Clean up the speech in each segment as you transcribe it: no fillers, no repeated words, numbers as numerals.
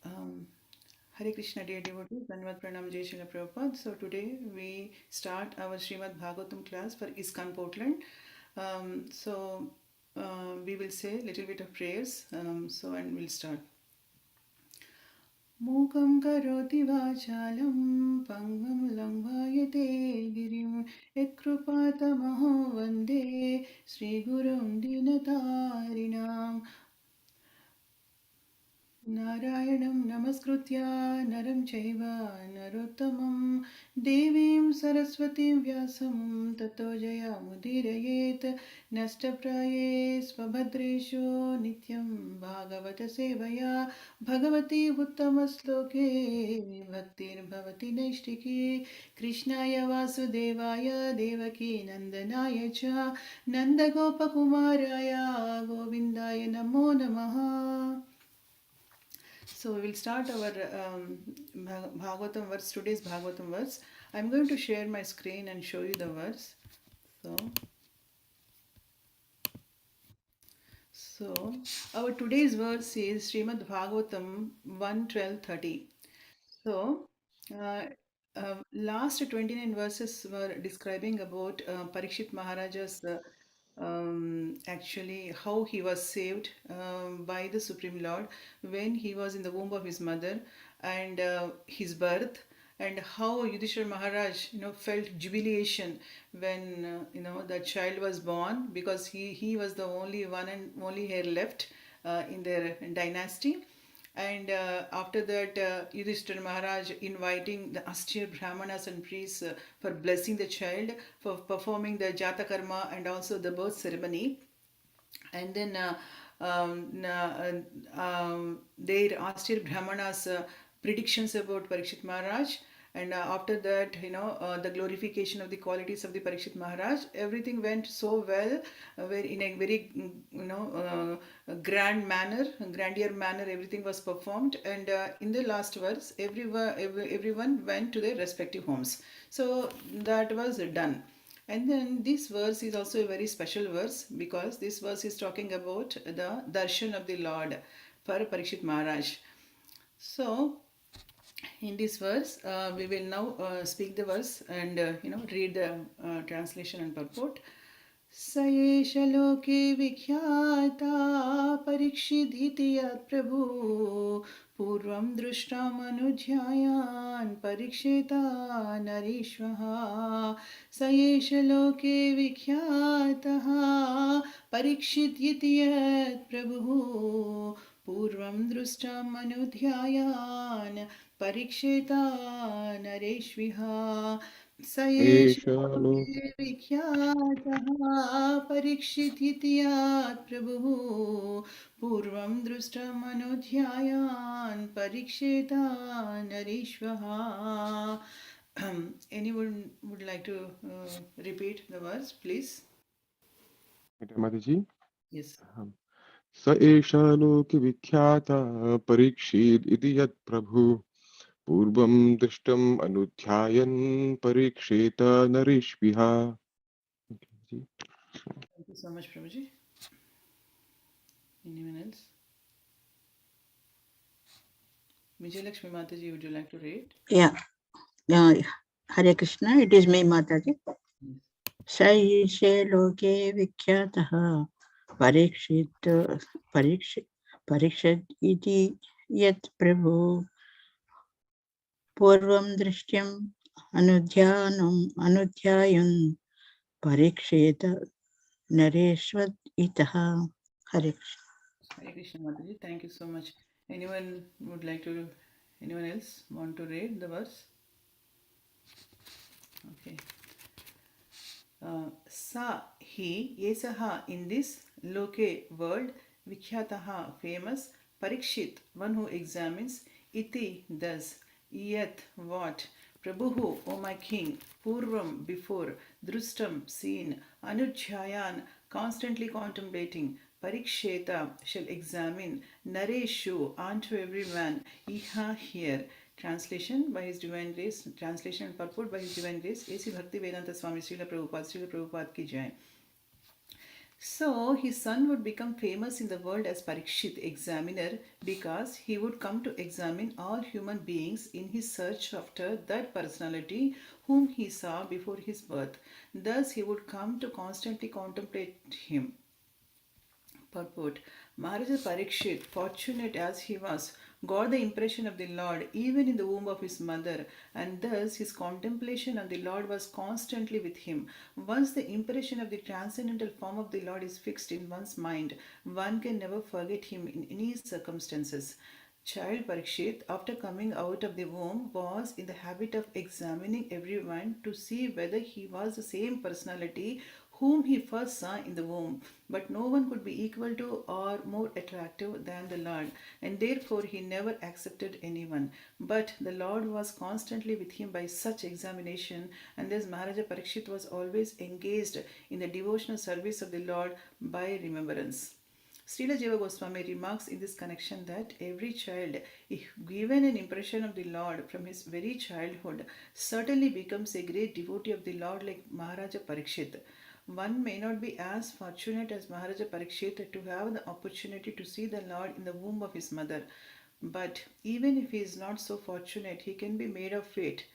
Um, Hare Krishna, dear devotees, Dhanavad Pranam Jai Srila Prabhupada. So today we start our Srimad Bhagavatam class for ISKCON Portland. We will say a little bit of prayers. And we'll start. मूकं करोति वाचालं पङ्गं लङ्घयते गिरिं यत्कृपातमहो वन्दे श्रीगुरुं दीनतारिणाम् नारायणं नमस्कृत्य नरं चैव नरोत्तमं देवीं सरस्वतीं व्यासं ततो जयमुदीरयेत् नष्टप्राये स्वभद्रेषु नित्यं भागवतसेवया भगवती उत्तमश्लोके भक्तिर्भवति नैष्टिकी कृष्णाय वासुदेवाय देवकी नन्दनाय च नन्दगोपकुमाराय गोविन्दाय नमो नमः. So we will start our Bhagavatam verse, today's Bhagavatam verse. I'm going to share my screen and show you the verse. So our today's verse is Srimad Bhagavatam 1:12-30. So, uh, last 29 verses were describing about Parikshit Maharaja's actually how he was saved by the Supreme Lord when he was in the womb of his mother and his birth, and how Yudhishthira Maharaj felt jubilation when the child was born, because he was the only one and only heir left in their dynasty. And after that, Yudhishthira Maharaj inviting the austere Brahmanas and priests for blessing the child, for performing the Jata Karma and also the birth ceremony. And then their austere Brahmanas predictions about Parikshit Maharaj. And after that, the glorification of the qualities of the Parikshit Maharaj, everything went so well, where in a very, grand manner, grandeur manner, everything was performed. And in the last verse, everyone went to their respective homes. So that was done. And then this verse is also a very special verse, because this verse is talking about the darshan of the Lord for Parikshit Maharaj. So in this verse, we will now speak the verse and read the translation and purport. स एष लोके विख्याता परीक्षिदिति यत्प्रभु पूर्वं दृष्टामनुध्यायान् परीक्षिता नरीश्वः स एष लोके विख्यातः परीक्षिदिति यत्प्रभुः पूर्वं दृष्टामनुध्यायान् परीक्षिता नरेष्विह स एष विख्यातः परीक्षिदिति प्रभुः पूर्वं दृष्टमनुध्यायान् परीक्षिता नरीश्वः. Anyone would like to repeat the verse, please? Mataji? Yes. स एष लोके विख्यातः परीक्षित् इति यत् प्रभु पूर्वं दृष्टम् अनुध्यायन् परीक्षेत नरेष्विह. Thank you so much, Prabhuji. Anyone else? Vijayalakshmi Mataji, would you like to read? Yeah. Hare Krishna, it is me, Mataji. Saishe loke vikhyatah parikshit iti yat prabhu purvam drishyam anudhyayan pariksheta nareshvat itaha. Hare Krishna. Hare Krishna Mataji, thank you so much. Anyone else want to read the verse? Okay. Sa he yesaha, in this loke world, vikhyataha, famous, parikshit, one who examines, iti, thus, yat, what, prabhuhu, O my king, purvam, before, drustam, seen, anujjayan, constantly contemplating, pariksheta, shall examine, nareshu, unto every man, iha, here. Translation by His Divine Grace, translation and purport by His Divine Grace, A.C. Bhakti Vedanta Swami Srila Prabhupada ki Jai. So his son would become famous in the world as Parikshit, examiner, because he would come to examine all human beings in his search after that personality whom he saw before his birth. Thus he would come to constantly contemplate him. Purport: Maharaja Parikshit, fortunate as he was, got the impression of the Lord even in the womb of his mother, and thus his contemplation on the Lord was constantly with him. Once the impression of the transcendental form of the Lord is fixed in one's mind, one can never forget him in any circumstances. Child Parikshit, after coming out of the womb, was in the habit of examining everyone to see whether he was the same personality whom he first saw in the womb. But no one could be equal to or more attractive than the Lord, and therefore he never accepted anyone. But the Lord was constantly with him by such examination, and thus Maharaja Parikshit was always engaged in the devotional service of the Lord by remembrance. Srila Jiva Goswami remarks in this connection that every child, if given an impression of the Lord from his very childhood, certainly becomes a great devotee of the Lord like Maharaja Parikshit. One may not be as fortunate as Maharaja Parikshit to have the opportunity to see the Lord in the womb of his mother. But even if he is not so fortunate, he can be made of fate.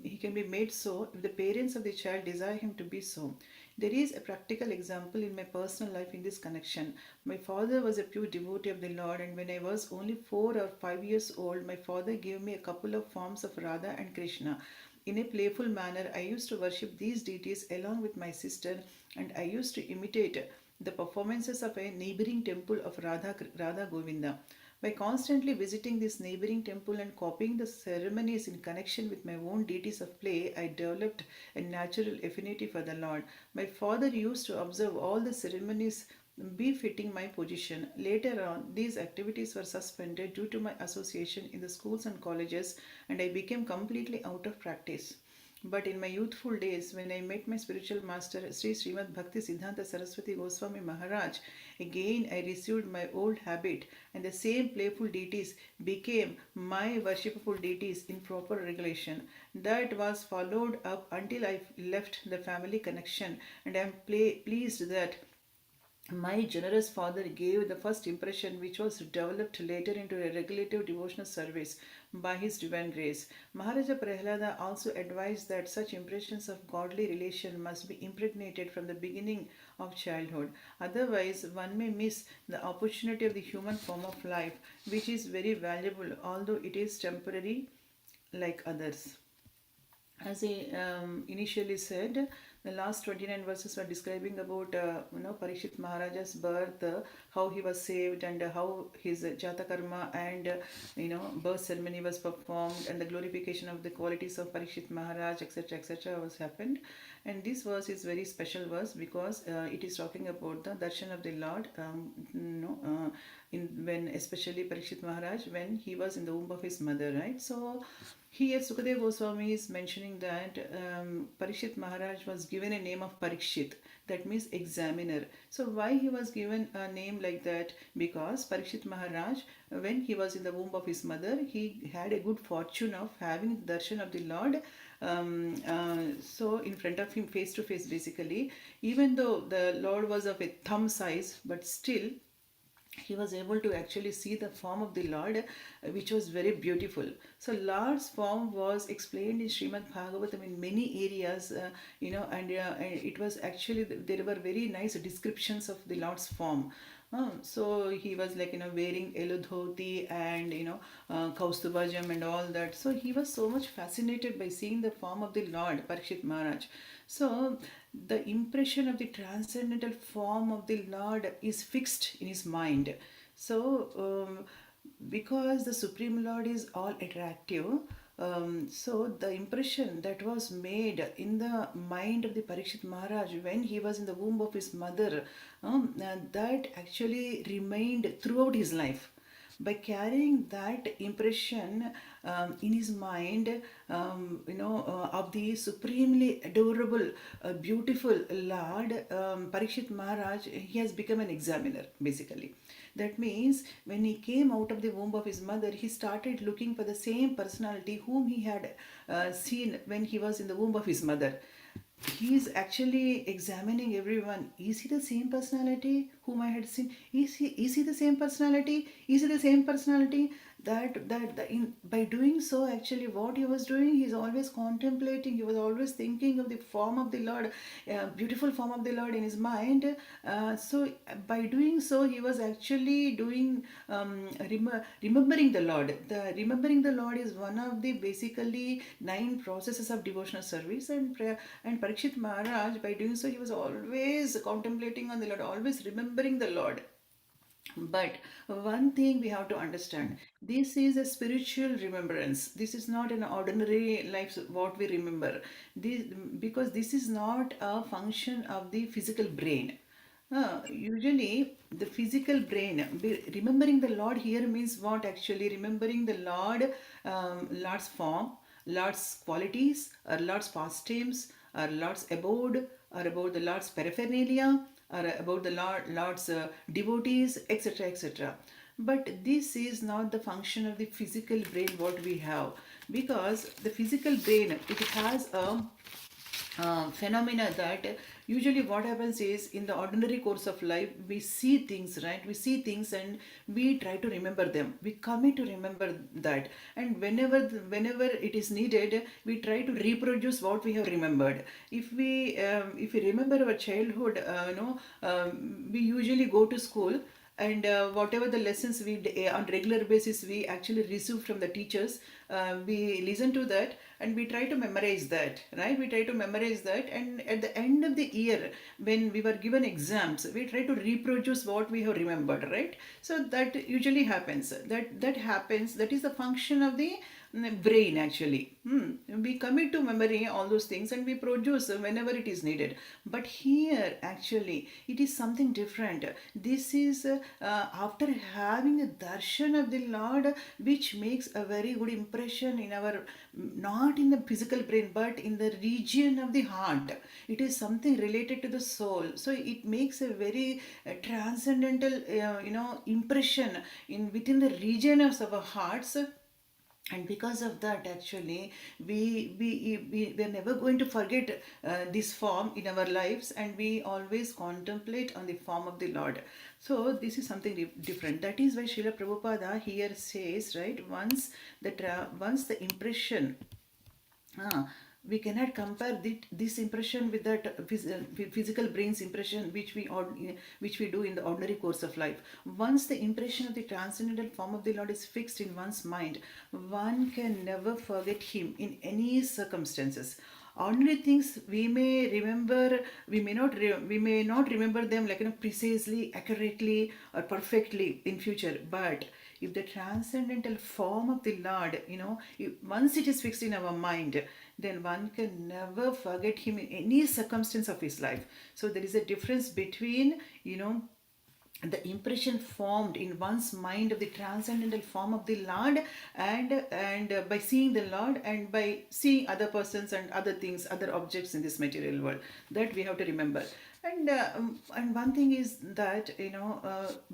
He can be made so if the parents of the child desire him to be so. There is a practical example in my personal life in this connection. My father was a pure devotee of the Lord, and when I was only 4 or 5 years old, my father gave me a couple of forms of Radha and Krishna. In a playful manner, I used to worship these deities along with my sister, and I used to imitate the performances of a neighboring temple of Radha Govinda. By constantly visiting this neighboring temple and copying the ceremonies in connection with my own deities of play, I developed a natural affinity for the Lord. My father used to observe all the ceremonies befitting my position. Later on, these activities were suspended due to my association in the schools and colleges, and I became completely out of practice. But in my youthful days, when I met my spiritual master, Sri Srimad Bhakti Siddhanta Saraswati Goswami Maharaj, again I received my old habit, and the same playful deities became my worshipful deities in proper regulation. That was followed up until I left the family connection, and I am pleased that my generous father gave the first impression, which was developed later into a regulative devotional service by his divine grace. Maharaja Prahlada also advised that such impressions of godly relation must be impregnated from the beginning of childhood. Otherwise, one may miss the opportunity of the human form of life, which is very valuable, although it is temporary like others. As I initially said, the last 29 verses were describing about Parikshit Maharaja's birth, how he was saved, and how his Jatakarma and birth ceremony was performed, and the glorification of the qualities of Parikshit Maharaj, etc., etc., was happened. And this verse is very special verse because it is talking about the darshan of the Lord. In when especially Parikshit Maharaj when he was in the womb of his mother, right? So here Sukadev Goswami is mentioning that Parikshit Maharaj was given a name of Parikshit, that means examiner. So why he was given a name like that? Because Parikshit Maharaj, when he was in the womb of his mother, he had a good fortune of having the darshan of the Lord. So in front of him, face to face, basically, even though the Lord was of a thumb size, but still he was able to actually see the form of the Lord, which was very beautiful. So Lord's form was explained in Srimad Bhagavatam in many areas, and it was actually, there were very nice descriptions of the Lord's form. So he was like wearing yellow dhoti and kaustubhajam and all that. So he was so much fascinated by seeing the form of the Lord, Parikshit Maharaj. So the impression of the transcendental form of the Lord is fixed in his mind. So because the Supreme Lord is all attractive, so the impression that was made in the mind of the Parikshit Maharaj when he was in the womb of his mother, that actually remained throughout his life. By carrying that impression in his mind, of the supremely adorable, beautiful Lord, Parikshit Maharaj, he has become an examiner, basically. That means when he came out of the womb of his mother, he started looking for the same personality whom he had seen when he was in the womb of his mother. he is actually examining everyone. Is he the same personality whom I had seen? Is he the same personality? Is he the same personality? By doing so, actually, what he was doing, he's always contemplating. He was always thinking of the form of the Lord, beautiful form of the Lord in his mind. By doing so, he was actually doing remembering the Lord. The remembering the Lord is one of the basically 9 processes of devotional service and prayer. And Parikshit Maharaj, by doing so, he was always contemplating on the Lord, always remembering the Lord. But one thing we have to understand, this is a spiritual remembrance. This is not an ordinary life what we remember. This, because this is not a function of the physical brain. Usually, the physical brain, remembering the Lord here means what actually? Remembering the Lord, Lord's form, Lord's qualities, or Lord's pastimes, or Lord's abode, or about the Lord's paraphernalia, or about the Lord's devotees, etc. etc. But this is not the function of the physical brain what we have, because the physical brain, it has a phenomena that usually what happens is, in the ordinary course of life we see things, right? We see things and we try to remember them, we commit to remember that, and whenever it is needed, we try to reproduce what we have remembered. If we remember our childhood, we usually go to school, and whatever the lessons on regular basis we actually receive from the teachers, we listen to that and we try to memorize that, right? We try to memorize that, and at the end of the year, when we were given exams, we try to reproduce what we have remembered, right? So that usually happens, that happens, that is the function of the brain actually. We commit to memory all those things and we produce whenever it is needed. But here actually it is something different. This is after having a darshan of the Lord, which makes a very good impression in our, not in the physical brain but in the region of the heart. It is something related to the soul, so it makes a very transcendental impression in within the region of our hearts. And because of that actually we are never going to forget this form in our lives, and we always contemplate on the form of the Lord. So this is something different. That is why Srila Prabhupada here says, right, once the impression, we cannot compare this impression with that physical brain's impression, which we do in the ordinary course of life. Once the impression of the transcendental form of the Lord is fixed in one's mind, one can never forget him in any circumstances. Ordinary things we may remember, we may not remember them like precisely, accurately, or perfectly in future. But if the transcendental form of the Lord, once it is fixed in our mind, then one can never forget him in any circumstance of his life. So there is a difference between, the impression formed in one's mind of the transcendental form of the Lord, and by seeing the Lord and by seeing other persons and other things, other objects in this material world, that we have to remember. And one thing is that,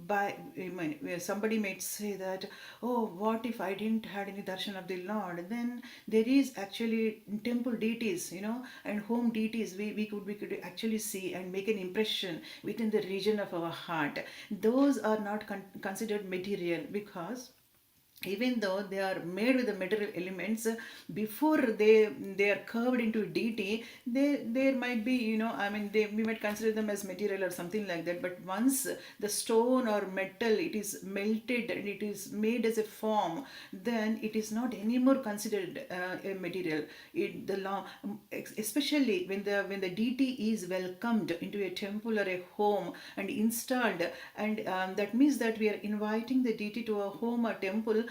where somebody might say that, oh, what if I didn't had any darshan of the Lord? Then there is actually temple deities, and home deities we could actually see and make an impression within the region of our heart. Those are not considered material, because even though they are made with the material elements, before they are curved into deity, there might be, we might consider them as material or something like that. But once the stone or metal, it is melted and it is made as a form, then it is not anymore considered a material. Especially when the deity is welcomed into a temple or a home and installed, and that means that we are inviting the deity to a home or temple,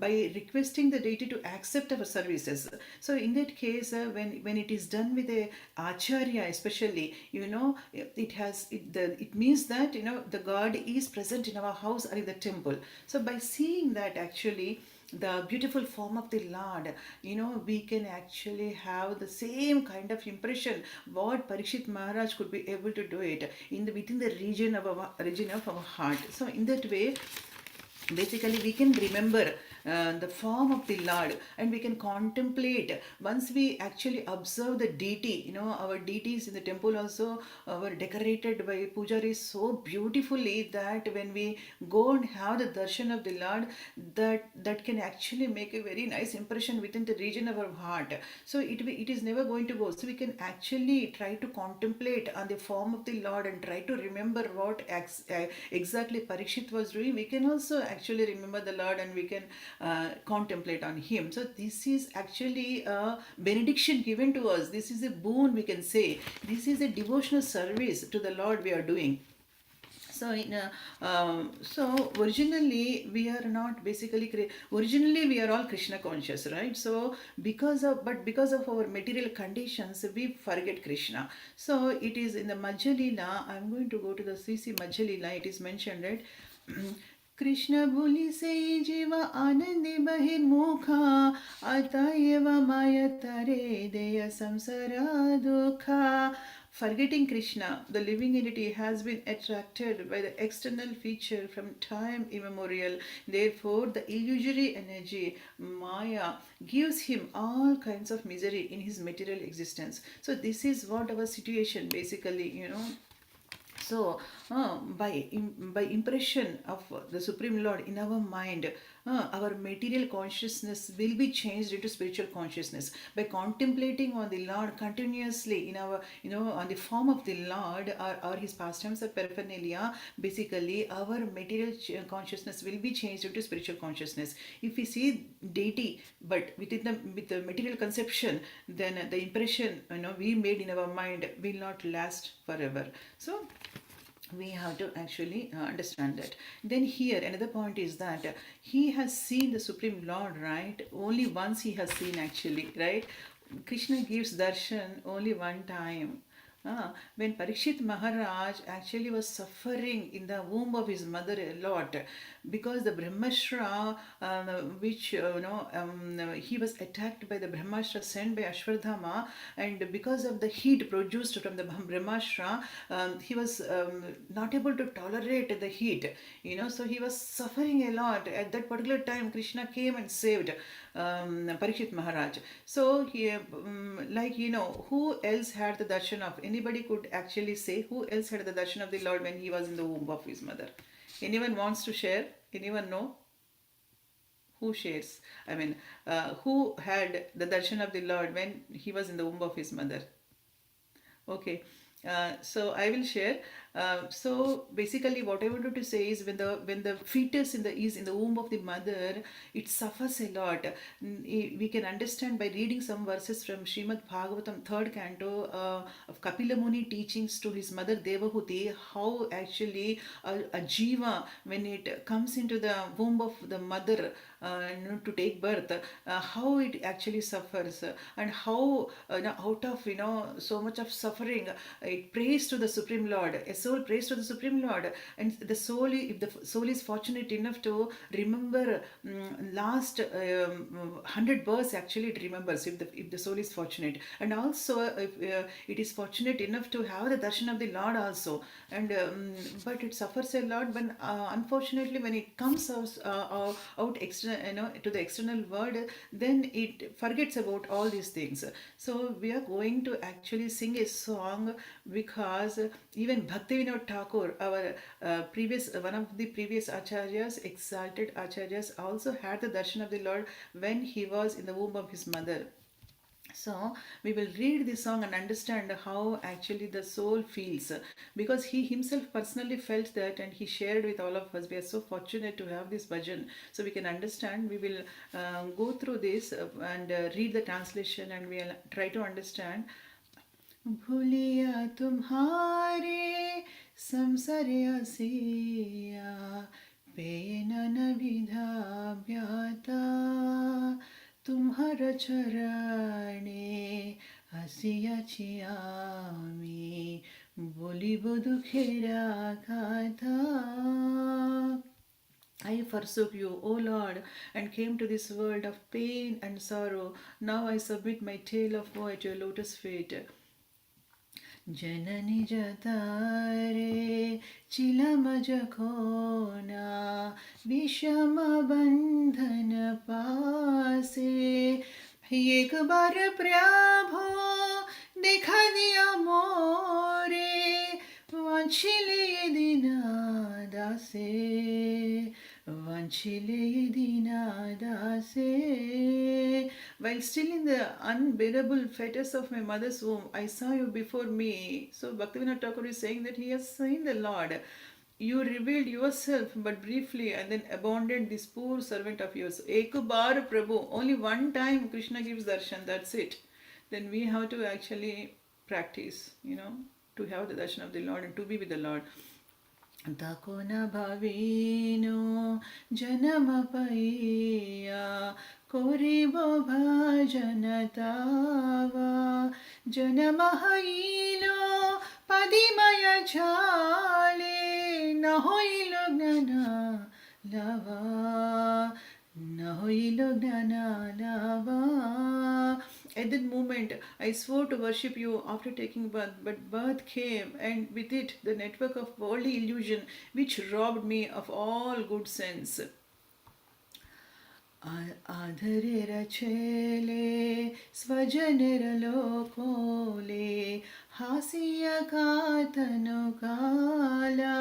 by requesting the deity to accept our services. So in that case, when it is done with a acharya, especially, it means that the God is present in our house or in the temple. So by seeing that actually the beautiful form of the Lord, we can actually have the same kind of impression what Parikshit Maharaj could be able to do it within the region of our heart. So in that way, basically we can remember the form of the Lord, and we can contemplate. Once we actually observe the deity, our deities in the temple also were decorated by pujaris so beautifully that when we go and have the darshan of the Lord, that can actually make a very nice impression within the region of our heart. So it is never going to go. So we can actually try to contemplate on the form of the Lord and try to remember what exactly Parikshit was doing. We can also actually remember the Lord, and we can contemplate on Him. So this is actually a benediction given to us. This is a boon, we can say. This is a devotional service to the Lord we are doing. So originally we are not basically originally we are all Krishna conscious, right? So because of our material conditions, we forget Krishna. So it is in the Madhya Leela. I'm going to go to the CC Madhya Leela. It is mentioned, right? Krishna बोली से जीव आनंद बहिर्मुखा अतएव माया तरे देय संसार दुखा. Forgetting Krishna, the living entity has been attracted by the external feature from time immemorial. Therefore, the illusory energy, Maya, gives him all kinds of misery in his material existence. So, this is what our situation basically. So, by impression of the Supreme Lord in our mind, our material consciousness will be changed into spiritual consciousness. By contemplating on the Lord continuously in our, on the form of the Lord, or His pastimes or paraphernalia, basically our material consciousness will be changed into spiritual consciousness. If we see deity, but with the material conception, then the impression we made in our mind will not last forever. So we have to actually understand that. Then here another point is that he has seen the Supreme Lord, right? Only once he has seen, actually, right? Krishna gives darshan only one time. When Parikshit Maharaj actually was suffering in the womb of his mother a lot, because the Brahmastra, which he was attacked by the Brahmastra sent by Ashwardhama, and because of the heat produced from the Brahmastra, he was not able to tolerate the heat. So he was suffering a lot. At that particular time, Krishna came and saved Parikshit Maharaj. So he, who else had the darshan of? Anybody could actually say who else had the darshan of the Lord when he was in the womb of his mother? Anyone wants to share? Anyone know? Who shares? I mean, who had the darshan of the Lord when he was in the womb of his mother? Okay. So I will share. So basically, what I wanted to say is when the fetus is in the womb of the mother, it suffers a lot. We can understand by reading some verses from Srimad Bhagavatam, third canto, of Kapila Muni teachings to his mother Devahuti, how actually a jiva, when it comes into the womb of the mother to take birth, how it actually suffers, and how out of so much of suffering, it prays to the Supreme Lord. A soul prays to the Supreme Lord, and the soul, if the soul is fortunate enough to remember last 100 births, actually it remembers, if the soul is fortunate. And also if it is fortunate enough to have the darshan of the Lord also, and but it suffers a lot when unfortunately when it comes out to the external world, then it forgets about all these things. So we are going to actually sing a song, because even Bhaktivinoda Thakur, our one of the previous acharyas, exalted acharyas, also had the darshan of the Lord when he was in the womb of his mother. So we will read this song and understand how actually the soul feels, because he himself personally felt that, and he shared with all of us. We are so fortunate to have this bhajan, so we can understand. We will go through this and read the translation, and we'll try to understand. भूलिया तुम्हारे संसारे आसिया pen न विधाव्याता तुम्हारा चरणे हसियाछि आमी बोलिब दुखेरा गाथा. I forsook you, O Lord, and came to this world of pain and sorrow. Now I submit my tale of woe at your lotus feet. जननी जतारे चिलम जखोना विषम बंधन एक बार प्रभु देखा दिया मोरे वांछिले दीना दासे वांछिले दीना दासे. While still in the unbearable fetters of my mother's womb, I saw you before me. So Bhaktivinoda Thakur is saying that he has seen the Lord. You revealed yourself but briefly and then abandoned this poor servant of yours. Ek bar Prabhu. Only one time Krishna gives darshan, that's it. Then we have to actually practice, to have the darshan of the Lord and to be with the Lord. Tako na bhavino janama paiya koribo bhajanatava janama hailo padimaya chale na hoilo gnana lava na hoilo gnana lava. At that moment, I swore to worship you after taking birth, but birth came, and with it the network of worldly illusion which robbed me of all good sense. आधरे रचेले स्वजनर लोकोले हासिया कातनु काला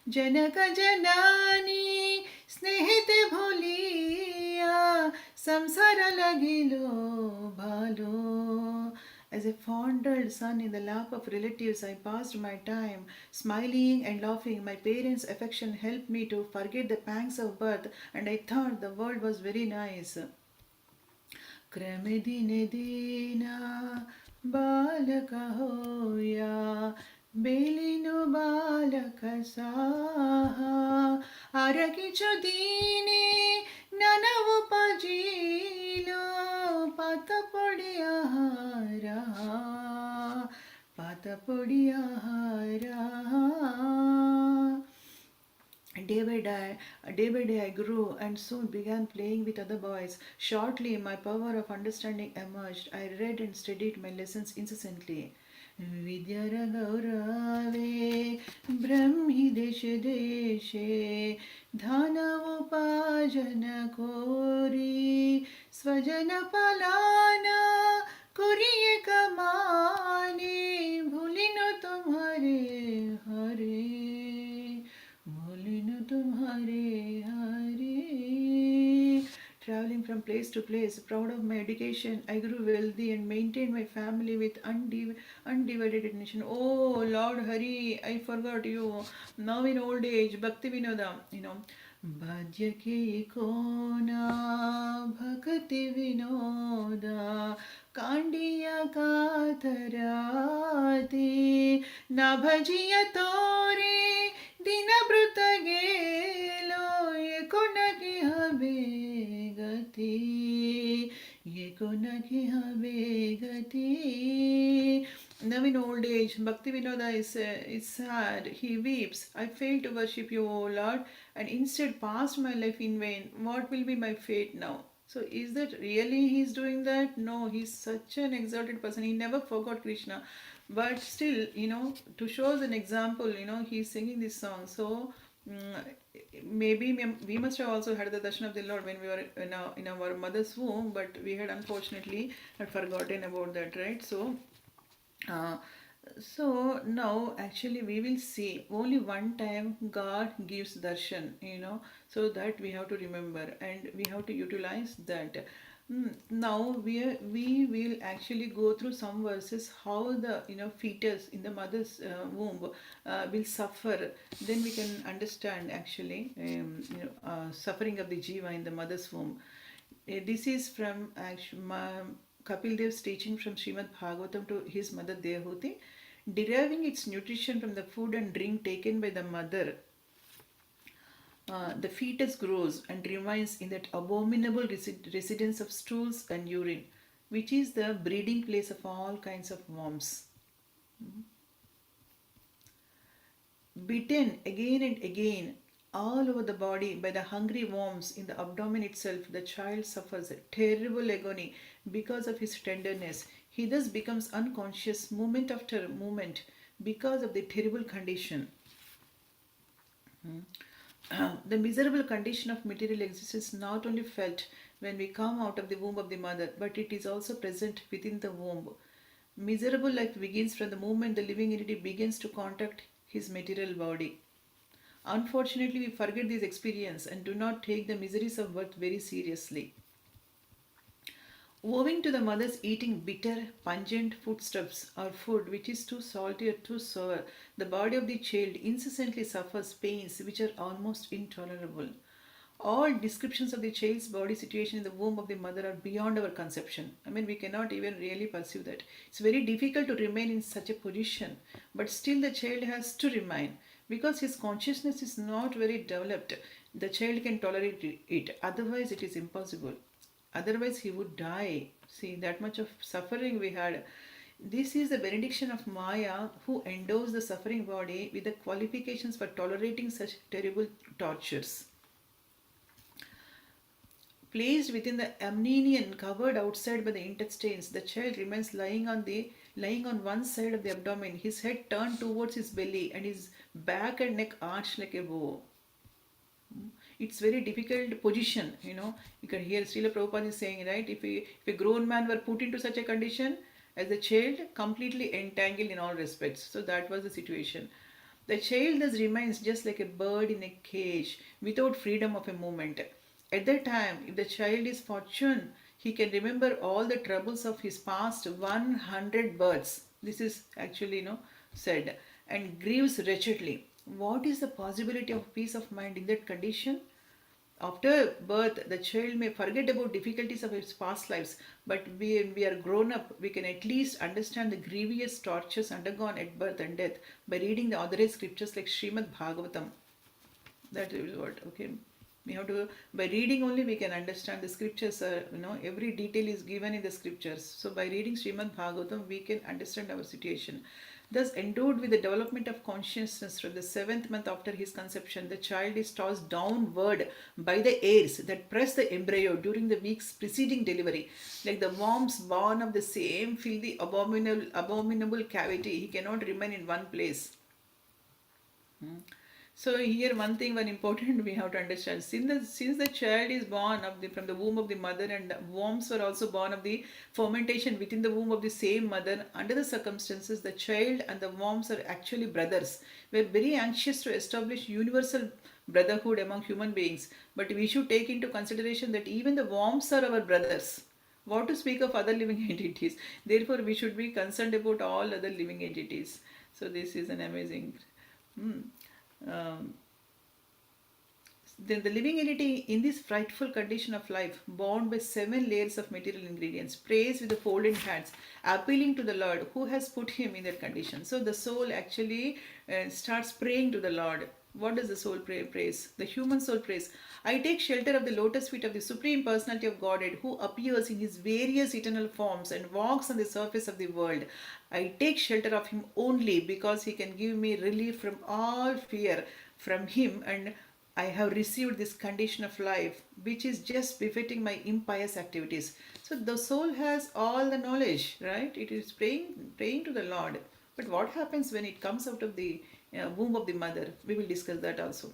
जनक जनानी स्नेहित भोलिया संसार लगिलो भालो. As a fondled son in the lap of relatives, I passed my time smiling and laughing. My parents' affection helped me to forget the pangs of birth, and I thought the world was very nice. Krame dine dina balaka hoya belinu balaka saha arakichu dine nanavu pajilo patapodi ahara. Day by day I grew and soon began playing with other boys. Shortly my power of understanding emerged. I read and studied my lessons incessantly. Vidyara gaurave brahmi deshe deshe dhana upajana kori svajana palana kuriye kamani bhulino tumhare hare bhulino tumhare hare. Traveling from place to place, proud of my education, I grew wealthy and maintained my family with undivided attention. Oh Lord Hari, I forgot you. Now in old age, Bhakti Vinoda, Bhajya ke kona bhakti vinoda kandiya katharati na bhajiya tore dinabruta gelo ye kona ki habe gati ye kona ki habe gati. Now in old age, Bhakti Vinoda is sad. He weeps. I failed to worship you, O Lord, and instead passed my life in vain. What will be my fate now? So is that really he's doing that? No, he's such an exalted person. He never forgot Krishna. But still, to show us an example, he's singing this song. So maybe we must have also had the darshan of the Lord when we were in our mother's womb, but we had unfortunately had forgotten about that, right? So now actually we will see only one time God gives darshan, so that we have to remember and we have to utilize that. Now we will actually go through some verses how the fetus in the mother's womb will suffer. Then we can understand actually suffering of the jiva in the mother's womb. This is from Kapil Dev's teaching from Srimad Bhagavatam to his mother Devahuti, deriving its nutrition from the food and drink taken by the mother. The fetus grows and remains in that abominable residence of stools and urine, which is the breeding place of all kinds of worms. Bitten again and again all over the body by the hungry worms in the abdomen itself, the child suffers a terrible agony because of his tenderness. He thus becomes unconscious moment after moment because of the terrible condition. The miserable condition of material existence is not only felt when we come out of the womb of the mother, but it is also present within the womb. Miserable life begins from the moment the living entity begins to contact his material body. Unfortunately, we forget this experience and do not take the miseries of birth very seriously. Owing to the mother's eating bitter, pungent foodstuffs or food which is too salty or too sour, the body of the child incessantly suffers pains which are almost intolerable. All descriptions of the child's body situation in the womb of the mother are beyond our conception. I mean, we cannot even really perceive that. It's very difficult to remain in such a position, but still the child has to remain because his consciousness is not very developed. The child can tolerate it, otherwise, it is impossible. Otherwise, he would die. See, that much of suffering we had. This is the benediction of Maya who endows the suffering body with the qualifications for tolerating such terrible tortures. Placed within the amnion covered outside by the intestines, the child remains lying on one side of the abdomen, his head turned towards his belly and his back and neck arched like a bow. It's very difficult position, You can hear Srila Prabhupada is saying, right? If a grown man were put into such a condition as a child, completely entangled in all respects. So that was the situation. The child thus remains just like a bird in a cage, without freedom of a movement. At that time, if the child is fortunate, he can remember all the troubles of his past 100 births. This is actually, said, and grieves wretchedly. What is the possibility of peace of mind in that condition? After birth, the child may forget about difficulties of his past lives, but when we are grown up, we can at least understand the grievous tortures undergone at birth and death by reading the authorized scriptures like Srimad Bhagavatam. That is what, okay. We have to, by reading only we can understand the scriptures are, every detail is given in the scriptures. So by reading Srimad Bhagavatam, we can understand our situation. Thus, endowed with the development of consciousness from the 7th month after his conception, the child is tossed downward by the airs that press the embryo during the weeks preceding delivery. Like the worms born of the same filthy, abominable cavity, he cannot remain in one place. So here one important we have to understand. Since the child is born from the womb of the mother, and the worms were also born of the fermentation within the womb of the same mother, under the circumstances the child and the worms are actually brothers. We are very anxious to establish universal brotherhood among human beings, but we should take into consideration that even the worms are our brothers. What to speak of other living entities? Therefore, we should be concerned about all other living entities. So this is an amazing. Um, then the living entity in this frightful condition of life, bound by 7 layers of material ingredients, prays with the folded hands, appealing to the Lord who has put him in that condition. So the soul actually starts praying to the Lord. What does the soul praise? The human soul prays, I take shelter of the lotus feet of the Supreme Personality of Godhead who appears in his various eternal forms and walks on the surface of the world. I take shelter of him only because he can give me relief from all fear from him, and I have received this condition of life which is just befitting my impious activities. So the soul has all the knowledge, right? It is praying to the Lord. But what happens when it comes out of the womb of the mother? We will discuss that also.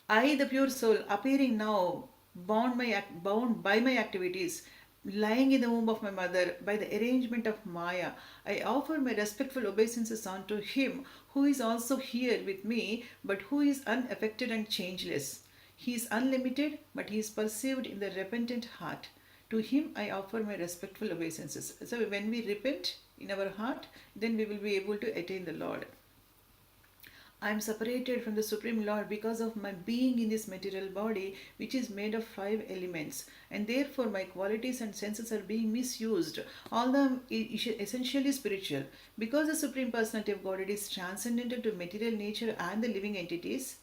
I, the pure soul, appearing now, bound by my activities, lying in the womb of my mother by the arrangement of Maya, I offer my respectful obeisances unto him who is also here with me, but who is unaffected and changeless. He is unlimited, but he is perceived in the repentant heart. To him I offer my respectful obeisances. So when we repent in our heart, then we will be able to attain the Lord. I am separated from the Supreme Lord because of my being in this material body, which is made of 5 elements, and therefore my qualities and senses are being misused. Although essentially spiritual, because the Supreme Personality of Godhead is transcendental to material nature and the living entities,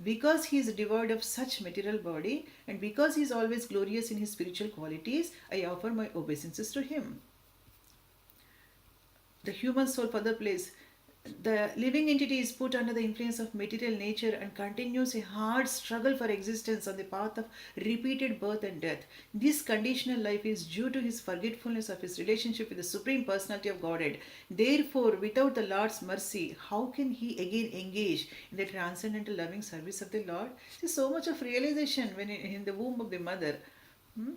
because he is devoid of such material body, and because he is always glorious in his spiritual qualities, I offer my obeisances to him. The human soul further plays, The living entity is put under the influence of material nature and continues a hard struggle for existence on the path of repeated birth and death. This conditional life is due to his forgetfulness of his relationship with the Supreme Personality of Godhead. Therefore, without the Lord's mercy, how can he again engage in the transcendental loving service of the Lord? There's so much of realization when in the womb of the mother. Hmm?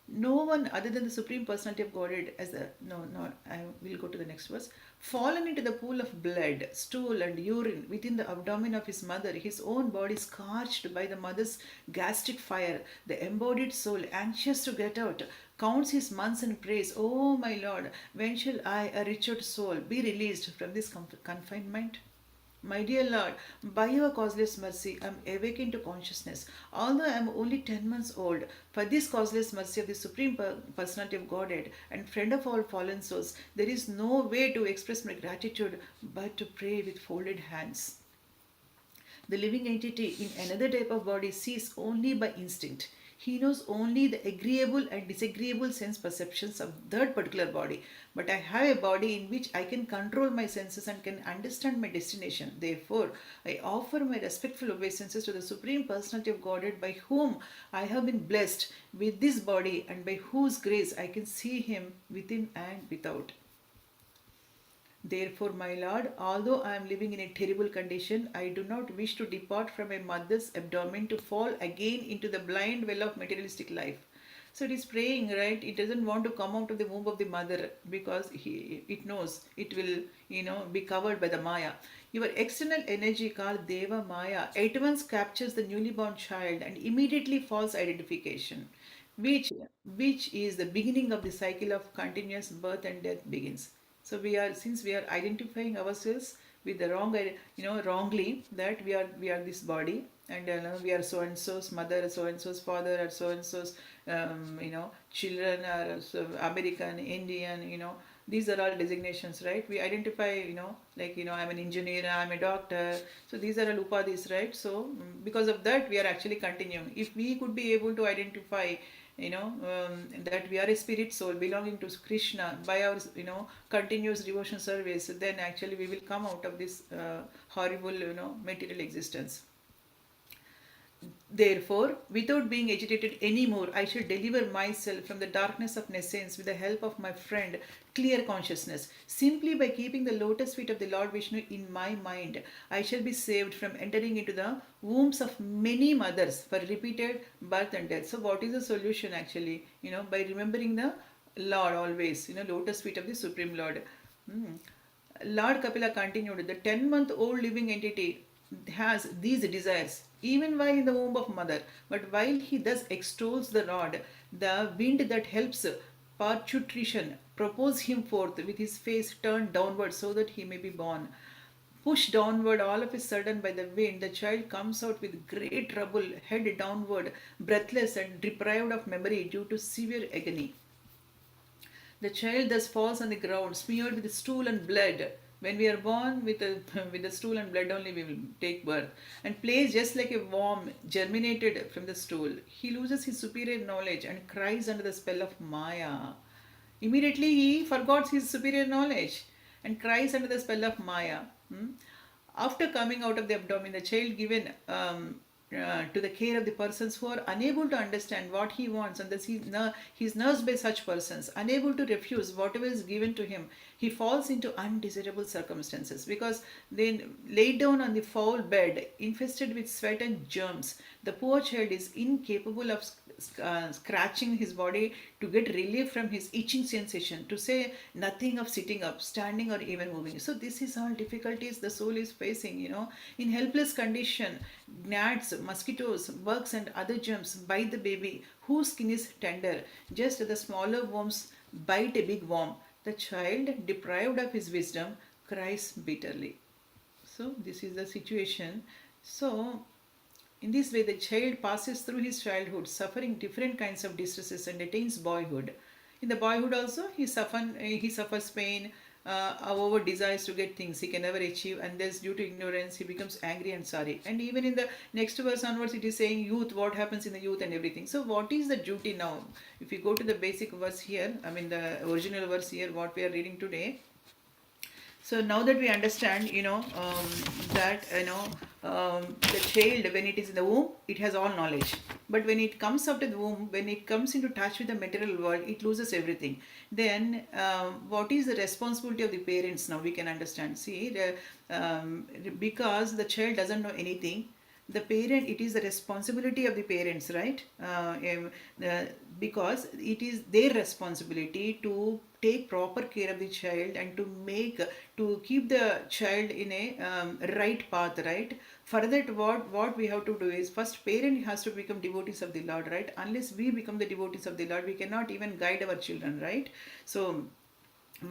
No one other than the Supreme Personality of Godhead as the no, I will go to the next verse. Fallen into the pool of blood, stool, and urine within the abdomen of his mother, his own body scorched by the mother's gastric fire, the embodied soul, anxious to get out, counts his months and prays, "Oh my Lord, when shall I, a Richard soul, be released from this confinement?" My dear Lord, by your causeless mercy, I am awakened to consciousness. Although I am only 10 months old, for this causeless mercy of the Supreme Personality of Godhead and friend of all fallen souls, there is no way to express my gratitude but to pray with folded hands. The living entity in another type of body sees only by instinct. He knows only the agreeable and disagreeable sense perceptions of that particular body. But I have a body in which I can control my senses and can understand my destination. Therefore, I offer my respectful obeisances to the Supreme Personality of Godhead by whom I have been blessed with this body and by whose grace I can see Him within and without. Therefore, my Lord, although I am living in a terrible condition, I do not wish to depart from my mother's abdomen to fall again into the blind well of materialistic life. So it is praying, right? It doesn't want to come out of the womb of the mother because it knows it will, be covered by the Maya. Your external energy called Deva Maya at once captures the newly born child and immediately false identification, which which is the beginning of the cycle of continuous birth and death begins. So since we are identifying ourselves with the wrongly, that we are this body, and we are so and so's mother, so and so's father, or so and so's children are so American, Indian, these are all designations, right? We identify, like, I'm an engineer, I'm a doctor. So these are all upadhis, right? So because of that, we are actually continuing. If we could be able to identify, that we are a spirit soul belonging to Krishna by our, continuous devotion service, then actually we will come out of this horrible, material existence. Therefore, without being agitated anymore, I shall deliver myself from the darkness of nescience with the help of my friend, clear consciousness. Simply by keeping the lotus feet of the Lord Vishnu in my mind, I shall be saved from entering into the wombs of many mothers for repeated birth and death. So, what is the solution actually? By remembering the Lord always, lotus feet of the Supreme Lord. Hmm. Lord Kapila continued, the 10-month-old living entity has these desires even while in the womb of mother. But while he thus extols the rod, the wind that helps parturition propels him forth with his face turned downward so that he may be born. Pushed downward all of a sudden by the wind, the child comes out with great trouble, head downward, breathless and deprived of memory due to severe agony. The child thus falls on the ground, smeared with stool and blood. When we are born with with the stool and blood only, we will take birth, and plays just like a worm germinated from the stool. He loses his superior knowledge and cries under the spell of Maya. Immediately he forgets his superior knowledge and cries under the spell of Maya. After coming out of the abdomen, the child given to the care of the persons who are unable to understand what he wants, and thus he is nursed by such persons, unable to refuse whatever is given to him. He falls into undesirable circumstances because then laid down on the foul bed, infested with sweat and germs, the poor child is incapable of scratching his body to get relief from his itching sensation, to say nothing of sitting up, standing, or even moving. So this is all difficulties the soul is facing, in helpless condition. Gnats, mosquitoes, bugs, and other germs bite the baby whose skin is tender, just as the smaller worms bite a big worm. The child, deprived of his wisdom, cries bitterly. So this is the situation. So in this way, the child passes through his childhood, suffering different kinds of distresses, and attains boyhood. In the boyhood also, he suffers pain, however desires to get things he can never achieve, and thus due to ignorance he becomes angry and sorry. And even in the next verse onwards, it is saying youth, what happens in the youth and everything. So what is the duty now? If you go to the basic verse here, I mean the original verse here, what we are reading today, So now that we understand, that the child, when it is in the womb, it has all knowledge. But when it comes out of the womb, when it comes into touch with the material world, it loses everything. Then, what is the responsibility of the parents? Now we can understand. See, because the child doesn't know anything, the parent, it is the responsibility of the parents, right? Because it is their responsibility to take proper care of the child and to keep the child in a right path, right? For that, what we have to do is, first parent has to become devotees of the Lord, right? Unless we become the devotees of the Lord, we cannot even guide our children, right? So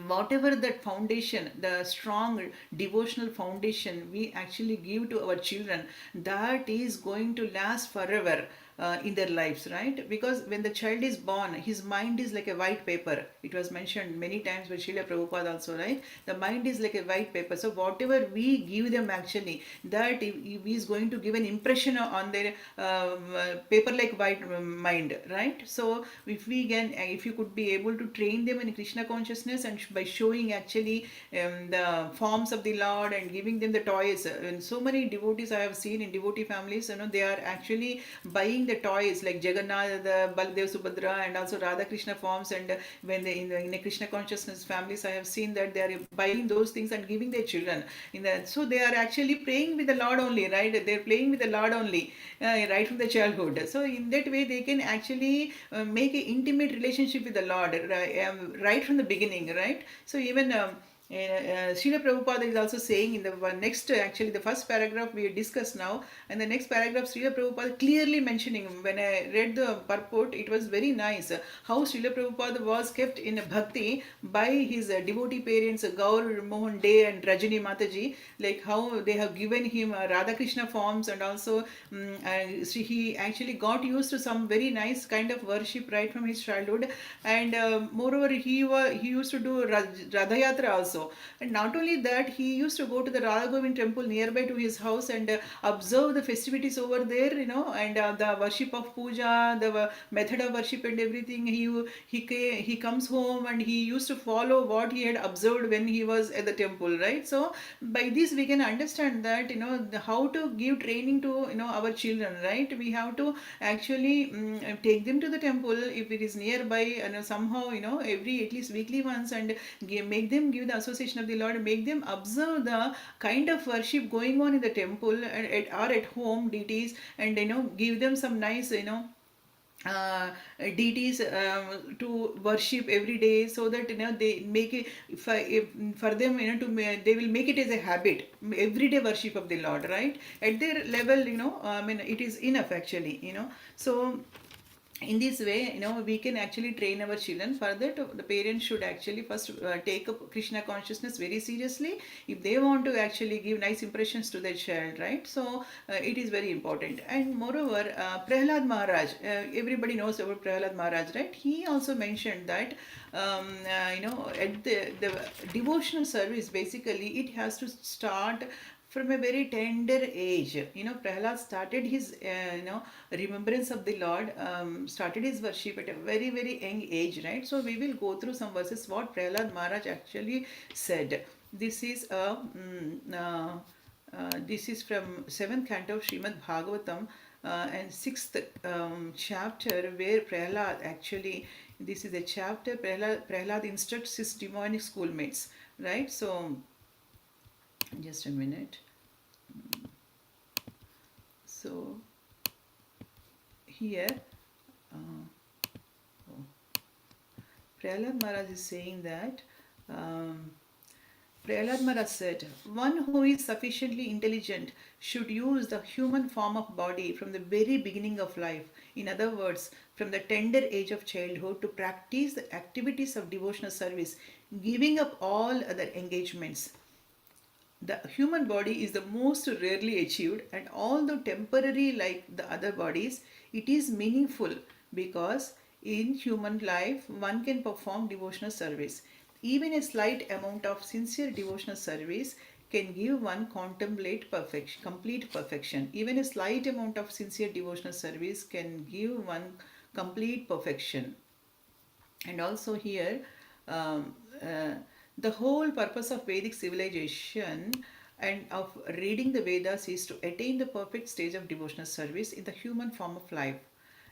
whatever that foundation, the strong devotional foundation we actually give to our children, that is going to last forever in their lives, right? Because when the child is born, his mind is like a white paper. It was mentioned many times by Srila Prabhupada also, right? The mind is like a white paper. So whatever we give them, actually, that if is going to give an impression on their paper like white mind, right? So if you could be able to train them in Krishna consciousness, and by showing actually the forms of the Lord and giving them the toys. And so many devotees I have seen in devotee families, they are actually buying the toys like Jagannath, the Baladev, Subhadra, and also Radha Krishna forms. And when they in a Krishna consciousness families, I have seen that they are buying those things and giving their children. So they are actually praying with the Lord only, right? They're playing with the Lord only, right from the childhood. So in that way, they can actually make an intimate relationship with the Lord, right from the beginning, right? So even Srila Prabhupada is also saying in the next, actually the first paragraph we discussed now, and the next paragraph Srila Prabhupada clearly mentioning, when I read the purport, it was very nice how Srila Prabhupada was kept in bhakti by his devotee parents, Gaur Mohan Dey and Rajini Mataji, like how they have given him Radha Krishna forms, and also he actually got used to some very nice kind of worship right from his childhood. And moreover, he used to do Radha Yatra also. And not only that, he used to go to the Radha Govind temple nearby to his house and observe the festivities over there, and the worship of puja, the method of worship and everything. He comes home and he used to follow what he had observed when he was at the temple, right? So by this we can understand that, how to give training to our children, right? We have to actually take them to the temple if it is nearby, and somehow, every at least weekly once, and make them give the association of the Lord, make them observe the kind of worship going on in the temple or at home deities, and give them some nice uh, deities to worship every day, so that they make it, if for them, they will make it as a habit, everyday worship of the Lord, right? At their level, I mean, it is enough actually, so in this way, we can actually train our children. For that, the parents should actually first take up Krishna consciousness very seriously if they want to actually give nice impressions to their child, right? So it is very important. And moreover, Prahlad Maharaj, everybody knows about Prahlad Maharaj, right? He also mentioned that at the devotional service, basically it has to start from a very tender age. Prahlad started his remembrance of the Lord, started his worship at a very very young age, right? So we will go through some verses what Prahlad Maharaj actually said. This is this is from 7th canto of Srimad Bhagavatam, and 6th chapter, where Prahlad actually, this is a chapter, Prahlad instructs his demonic schoolmates, right? So just a minute. So here, Prahlad Maharaj is saying that, Prahlad Maharaj said, one who is sufficiently intelligent should use the human form of body from the very beginning of life. In other words, from the tender age of childhood, to practice the activities of devotional service, giving up all other engagements. The human body is the most rarely achieved, and although temporary like the other bodies, it is meaningful, because in human life one can perform devotional service. Even a slight amount of sincere devotional service can give one contemplate perfection, complete perfection. Even a slight amount of sincere devotional service can give one complete perfection. And also here, um, uh, The whole purpose of Vedic civilization and of reading the Vedas is to attain the perfect stage of devotional service in the human form of life.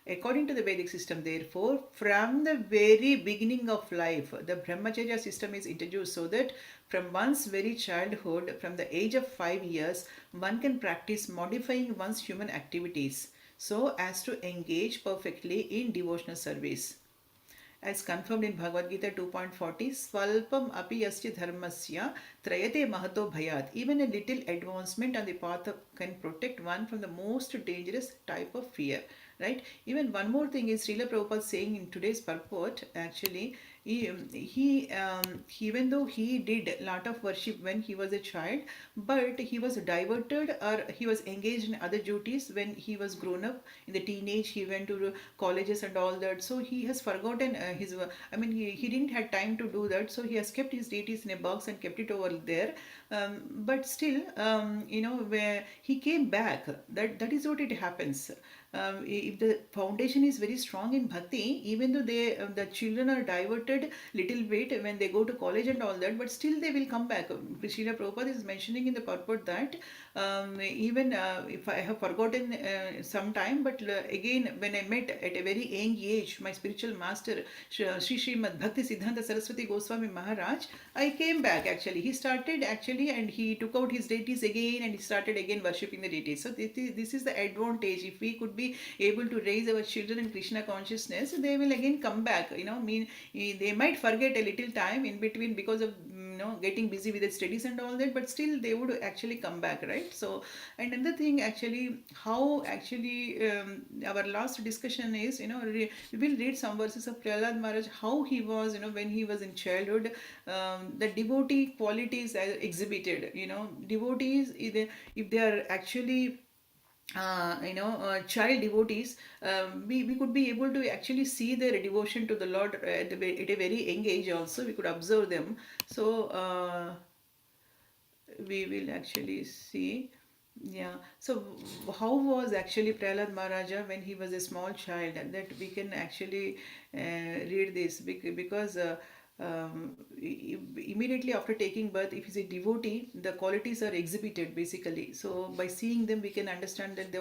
According to the Vedic system, therefore, from the very beginning of life, the Brahmacharya system is introduced so that from one's very childhood, from the age of 5 years, one can practice modifying one's human activities so as to engage perfectly in devotional service. As confirmed in Bhagavad Gita 2.40, Swalpam api yasya dharmasya trayate mahato bhayat. Even a little advancement on the path can protect one from the most dangerous type of fear. Right? Even one more thing is Srila Prabhupada saying in today's purport, actually, even though he did a lot of worship when he was a child, but he was diverted or he was engaged in other duties when he was grown up. In the teenage, he went to the colleges and all that. So he has forgotten he didn't have time to do that. So he has kept his deities in a box and kept it over there. But still, where he came back, that is what it happens. If the foundation is very strong in bhakti, even though the children are diverted little bit when they go to college and all that, but still they will come back. Srila Prabhupada is mentioning in the purport that even if I have forgotten some time, but again when I met at a very young age my spiritual master Sri Srimad Bhakti Siddhanta Saraswati Goswami Maharaj, I came back actually. He started actually and he took out his deities again and he started again worshipping the deities. So this is the advantage. If we could be able to raise our children in Krishna consciousness, they will again come back. They might forget a little time in between because of getting busy with their studies and all that, but still they would actually come back, right? So, and another thing actually, how actually our last discussion is, we will read some verses of Prahlad Maharaj, how he was, when he was in childhood, the devotee qualities are exhibited. Devotees, if they are actually child devotees, we could be able to actually see their devotion to the Lord at a very young age also. We could observe them. So we will actually see. Yeah. So how was actually Prahlad Maharaja when he was a small child? And that we can actually read this because immediately after taking birth, if he's a devotee, the qualities are exhibited basically. So by seeing them, we can understand that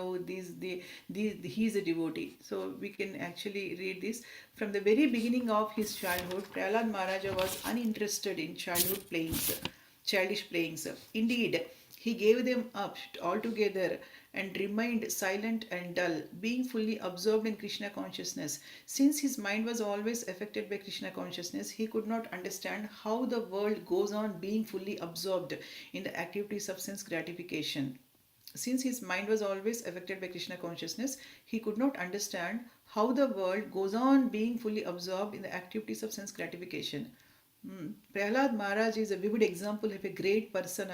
he's a devotee. So we can actually read this from the very beginning of his childhood. Prahlad Maharaja was uninterested in childish playings. Indeed, he gave them up altogether and remained silent and dull, being fully absorbed in Krishna consciousness. Since his mind was always affected by Krishna consciousness, he could not understand how the world goes on being fully absorbed in the activities of sense gratification. Since his mind was always affected by Krishna consciousness, he could not understand how the world goes on being fully absorbed in the activities of sense gratification. Prahlad Maharaj is a vivid example of a great person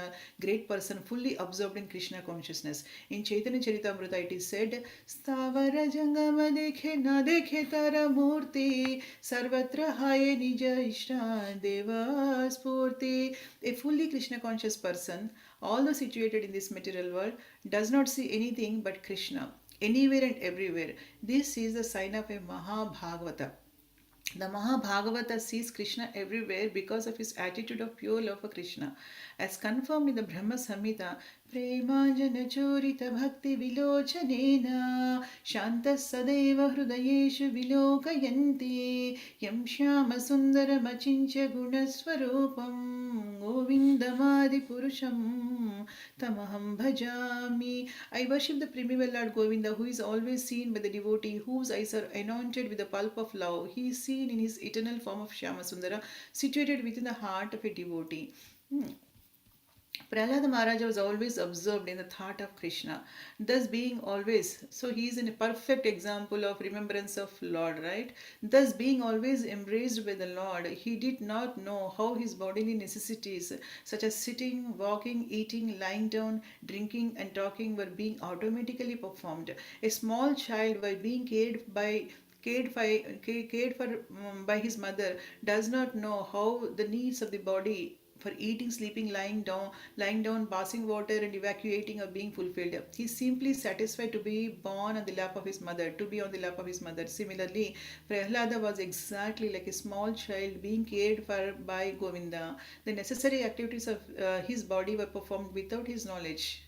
fully absorbed in Krishna consciousness. In Chaitanya Charitamrita it is said, Stavara jangama dekhe na dekhe tara murti, sarvatra haye nija ishta deva spurti. A fully Krishna conscious person, although situated in this material world, does not see anything but Krishna, anywhere and everywhere. This is the sign of a Mahabhagavata. The Mahabhagavata sees Krishna everywhere because of his attitude of pure love for Krishna. As confirmed in the Brahma Samhita, Premanjana Chorita Bhakti Vilochanena Shanta Sadeva Hrudayeshu Vilokayanti Yam Shyama Sundara Machincha Gunaswarupam Govindamadi Purusham Tamaham Bhajami. I worship the primeval Lord Govinda, who is always seen by the devotee, whose eyes are anointed with the pulp of love. He is seen in his eternal form of Shyamasundara, situated within the heart of a devotee. Prahlada Maharaja was always absorbed in the thought of Krishna, thus being always, so he is in a perfect example of remembrance of Lord, right? Thus being always embraced by the Lord, he did not know how his bodily necessities, such as sitting, walking, eating, lying down, drinking, and talking, were being automatically performed. A small child, while being cared for by his mother, does not know how the needs of the body for eating, sleeping, lying down, passing water, and evacuating, or being fulfilled. He simply satisfied to be born on the lap of his mother, to be on the lap of his mother. Similarly, Prahlada was exactly like a small child being cared for by Govinda. The necessary activities of his body were performed without his knowledge.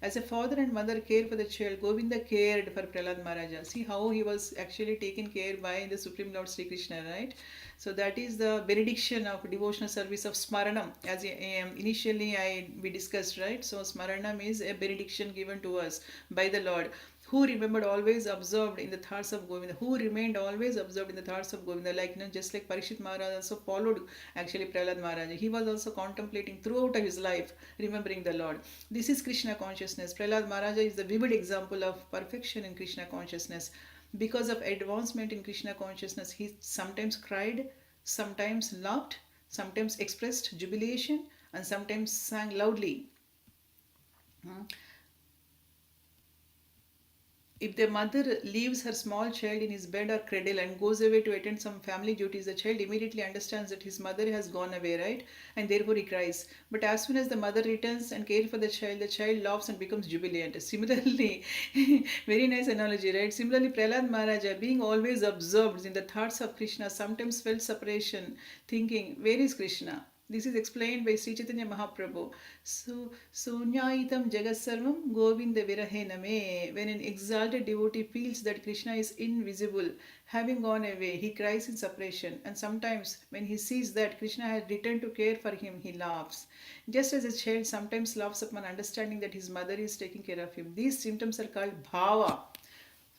As a father and mother care for the child, Govinda cared for Prahlad Maharaja. See how he was actually taken care by the Supreme Lord Sri Krishna, right? So that is the benediction of devotional service of Smaranam. As initially we discussed, right? So Smaranam is a benediction given to us by the Lord, who remembered always observed in the thoughts of Govinda, who remained always observed in the thoughts of Govinda, like just like Parishit Maharaj also followed actually Prahlad Maharaj. He was also contemplating throughout his life, remembering the Lord. This is Krishna consciousness. Prahlad Maharaj is the vivid example of perfection in Krishna consciousness. Because of advancement in Krishna consciousness, he sometimes cried, sometimes laughed, sometimes expressed jubilation, and sometimes sang loudly. Hmm. If the mother leaves her small child in his bed or cradle and goes away to attend some family duties, the child immediately understands that his mother has gone away, right? And therefore he cries. But as soon as the mother returns and cares for the child laughs and becomes jubilant. Similarly, very nice analogy, right? Similarly, Prahlad Maharaja, being always absorbed in the thoughts of Krishna, sometimes felt separation, thinking, where is Krishna? This is explained by Sri Chaitanya Mahaprabhu. So, Sunyaitam Jagasarvam Govinda Virahename. When an exalted devotee feels that Krishna is invisible, having gone away, he cries in separation. And sometimes, when he sees that Krishna has returned to care for him, he laughs. Just as a child sometimes laughs upon understanding that his mother is taking care of him. These symptoms are called bhava.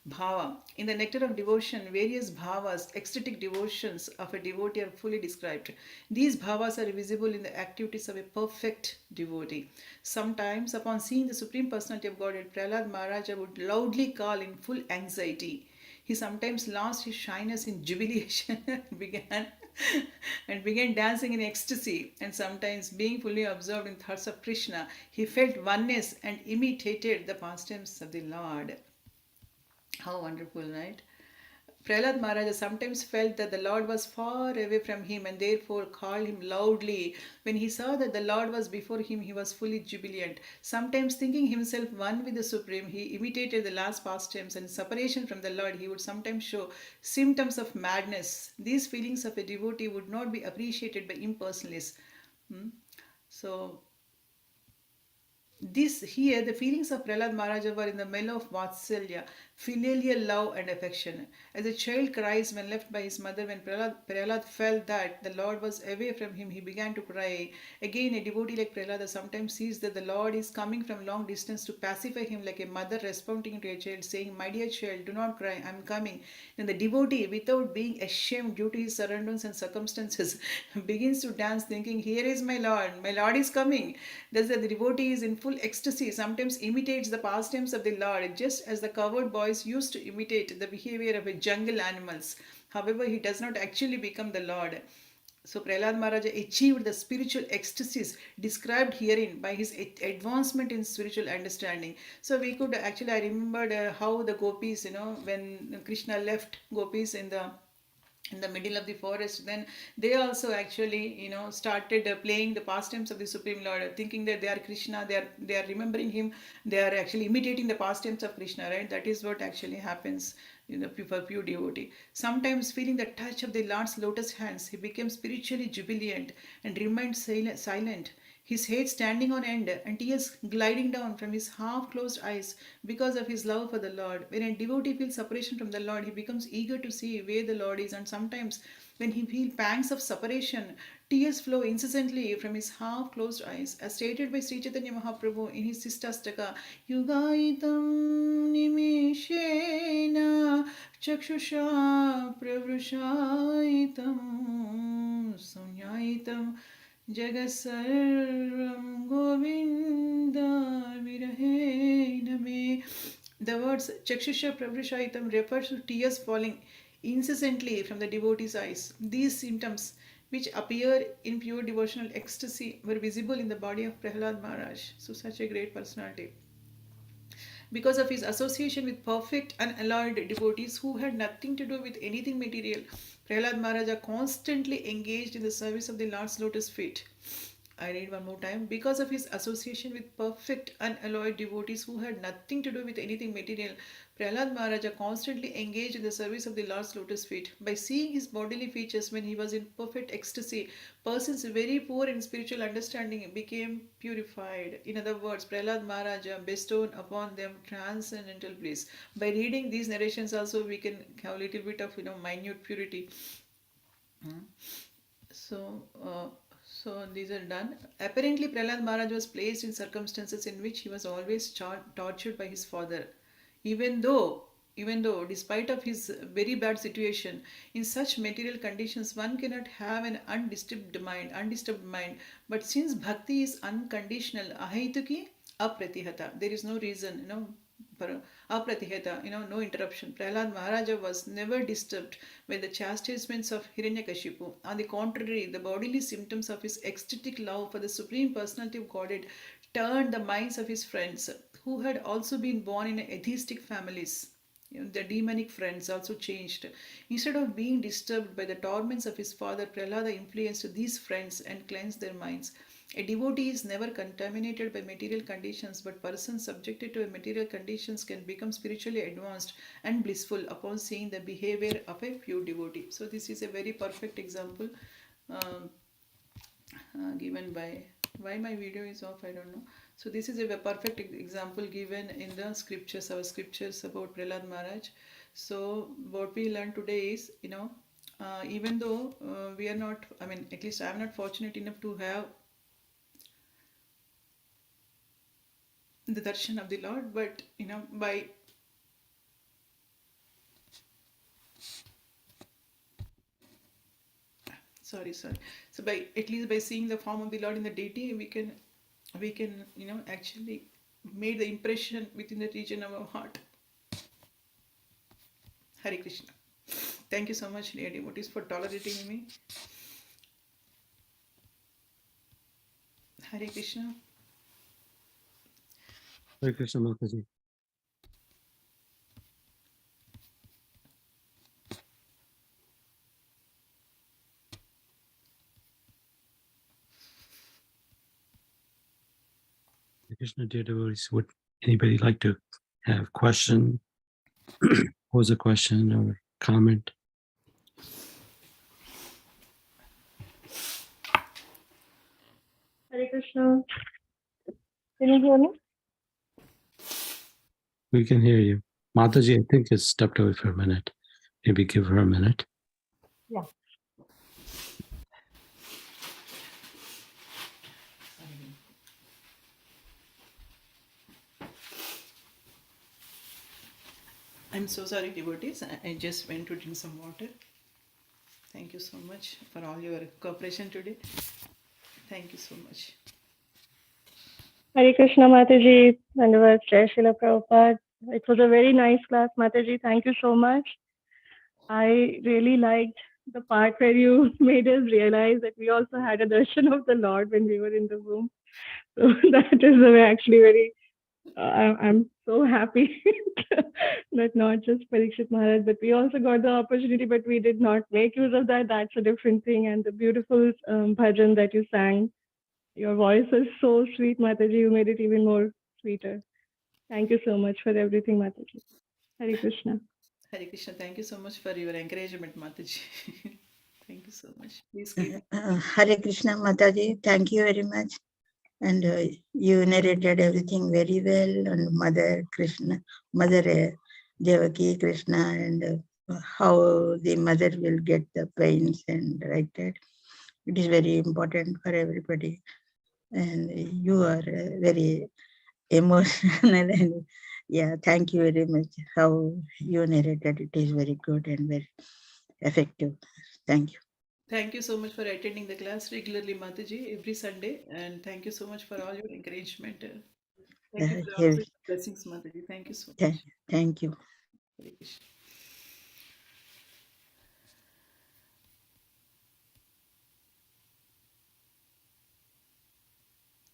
Bhava. In the nectar of devotion, various bhavas, ecstatic devotions of a devotee are fully described. These bhavas are visible in the activities of a perfect devotee. Sometimes, upon seeing the Supreme Personality of Godhead, Prahlad Maharaja would loudly call in full anxiety. He sometimes lost his shyness in jubilation and began dancing in ecstasy, and sometimes being fully absorbed in thoughts of Krishna, he felt oneness and imitated the pastimes of the Lord. How wonderful, right? Prahlad Maharaja sometimes felt that the Lord was far away from him and therefore called him loudly. When he saw that the Lord was before him, he was fully jubilant. Sometimes thinking himself one with the Supreme, he imitated the last pastimes, and separation from the Lord, he would sometimes show symptoms of madness. These feelings of a devotee would not be appreciated by impersonalists. Hmm? So, this here, the feelings of Prahlad Maharaja were in the mellow of Vatsalya, filial love and affection. As a child cries when left by his mother, when Prahlad felt that the Lord was away from him, he began to cry. Again, a devotee like Prahlada sometimes sees that the Lord is coming from long distance to pacify him, like a mother responding to a child, saying, "My dear child, do not cry, I am coming." Then the devotee, without being ashamed due to his surroundings and circumstances, begins to dance, thinking, "Here is my Lord is coming." Thus, the devotee is in full ecstasy, sometimes imitates the pastimes of the Lord, just as the cowherd boys used to imitate the behavior of a jungle animals. However, he does not actually become the Lord. So Prahlad Maharaja achieved the spiritual ecstasies described herein by his advancement in spiritual understanding. So we could actually, I remembered how the gopis, when Krishna left gopis in the middle of the forest, then they also actually started playing the pastimes of the Supreme Lord, thinking that they are Krishna, they are remembering him, they are actually imitating the pastimes of Krishna, right? That is what actually happens in the for pure devotee. Sometimes feeling the touch of the Lord's lotus hands, he becomes spiritually jubilant and remained silent, his head standing on end and tears gliding down from his half closed eyes because of his love for the Lord. When a devotee feels separation from the Lord, he becomes eager to see where the Lord is, and sometimes when he feels pangs of separation, tears flow incessantly from his half closed eyes. As stated by Sri Chaitanya Mahaprabhu in his Sistastaka, Yugaitam Nimeshena Chakshusha Pravrashaitam Sunyaitam Jagasarvam Govinda Virahename. The words Chakshusha Pravrishaitam refers to tears falling incessantly from the devotee's eyes. These symptoms, which appear in pure devotional ecstasy, were visible in the body of Prahlad Maharaj. So, such a great personality. Because of his association with perfect unalloyed devotees who had nothing to do with anything material, Prahlad Maharaja constantly engaged in the service of the Lord's lotus feet. I read one more time. Because of his association with perfect, unalloyed devotees who had nothing to do with anything material, Prahlad Maharaja constantly engaged in the service of the Lord's lotus feet. By seeing his bodily features when he was in perfect ecstasy, persons very poor in spiritual understanding became purified. In other words, Prahlad Maharaja bestowed upon them transcendental bliss. By reading these narrations, also we can have a little bit of minute purity. So, so these are done. Apparently, Prahlad Maharaj was placed in circumstances in which he was always tortured by his father, even though, despite of his very bad situation, in such material conditions, one cannot have an undisturbed mind. But since bhakti is unconditional, ahituki apratihata, there is no reason, apratihata, no interruption. Prahlad Maharaja was never disturbed by the chastisements of Hiranyakashipu. On the contrary, the bodily symptoms of his ecstatic love for the Supreme Personality of Godhead turned the minds of his friends, who had also been born in atheistic families. The demonic friends also changed. Instead of being disturbed by the torments of his father, Prahlada influenced these friends and cleansed their minds. A devotee is never contaminated by material conditions, but persons subjected to material conditions can become spiritually advanced and blissful upon seeing the behavior of a pure devotee. So, this is a very perfect example um, given by. Why my video is off, I don't know. So, this is a perfect example given in the scriptures, our scriptures about Prahlad Maharaj. So, what we learned today is, even though we are not, I mean, at least I am not fortunate enough to have the darshan of the Lord, but by sorry. So by at least by seeing the form of the Lord in the deity, we can actually made the impression within the region of our heart. Hare Krishna. Thank you so much, dear devotees, for tolerating me. Hare Krishna. Hare Krishna Mataji. Hare Krishna, dear devotees, would anybody like to have question, pose a question or comment? Hare Krishna. Can you hear me? We can hear you. Mataji, I think, has stepped away for a minute. Maybe give her a minute. Yeah. I'm so sorry, devotees. I just went to drink some water. Thank you so much for all your cooperation today. Thank you so much. Hare Krishna Mataji. Dandavad Jai Srila Prabhupada. It was a very nice class, Mataji. Thank you so much. I really liked the part where you made us realize that we also had a darshan of the Lord when we were in the room. So that is actually very, I'm so happy that not just Parikshit Maharaj, but we also got the opportunity, but we did not make use of that. That's a different thing. And the beautiful bhajan that you sang. Your voice is so sweet, Mataji. You made it even more sweeter. Thank you so much for everything, Mataji. Hare Krishna. Hare Krishna. Thank you so much for your encouragement, Mataji. Thank you so much. Please keep. Hare Krishna Mataji, thank you very much. And you narrated everything very well. And Mother Krishna, Mother Devaki Krishna, and how the mother will get the pains and like that. It is very important for everybody. And you are very emotional. And yeah, thank you very much. How you narrated it is very good and very effective. Thank you. Thank you so much for attending the class regularly, Mataji, every Sunday. And thank you so much for all your encouragement. Thank you for also your blessings, Mataji. Thank you so much. Thank you. Hare Krishna.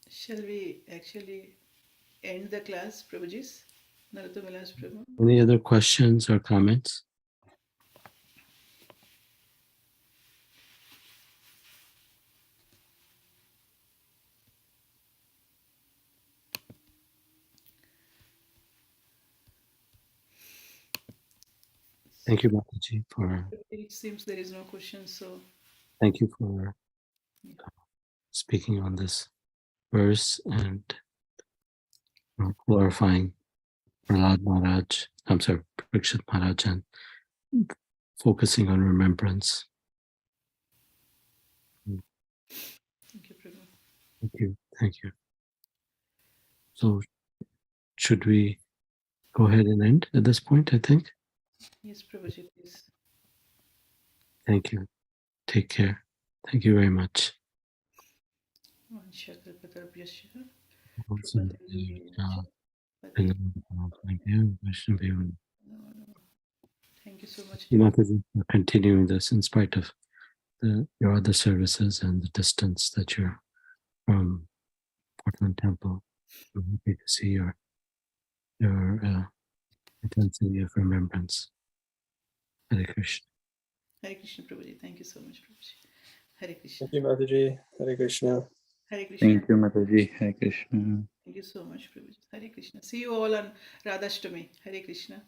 Shall we actually end the class, Prabhuji? Narottam Vilas Prabhu. Any other questions or comments? Thank you, Mataji, for It seems there is no question, so thank you for speaking on this verse and glorifying Prahlad Maharaj. I'm sorry, Parikshit Maharaj, and focusing on remembrance. thank you, Prabhu. Thank you. Thank you. So, should we go ahead and end at this point? I think. Yes, Prabhuji, please. Thank you. Take care. Thank you very much. Thank you so much. Mataji, for continuing this in spite of your other services and the distance that you're from Portland Temple. I'm happy to see your intensity of remembrance. Hare Krishna. Hare Krishna, Prabhuji. Thank you so much, Prabhuji. Hare Krishna. Thank you, Mataji. Hare Krishna. Hare Krishna. Thank you, Mataji. Hare Krishna. Thank you so much, Prabhuji. Hare Krishna. See you all on Radhashtami. Hare Krishna.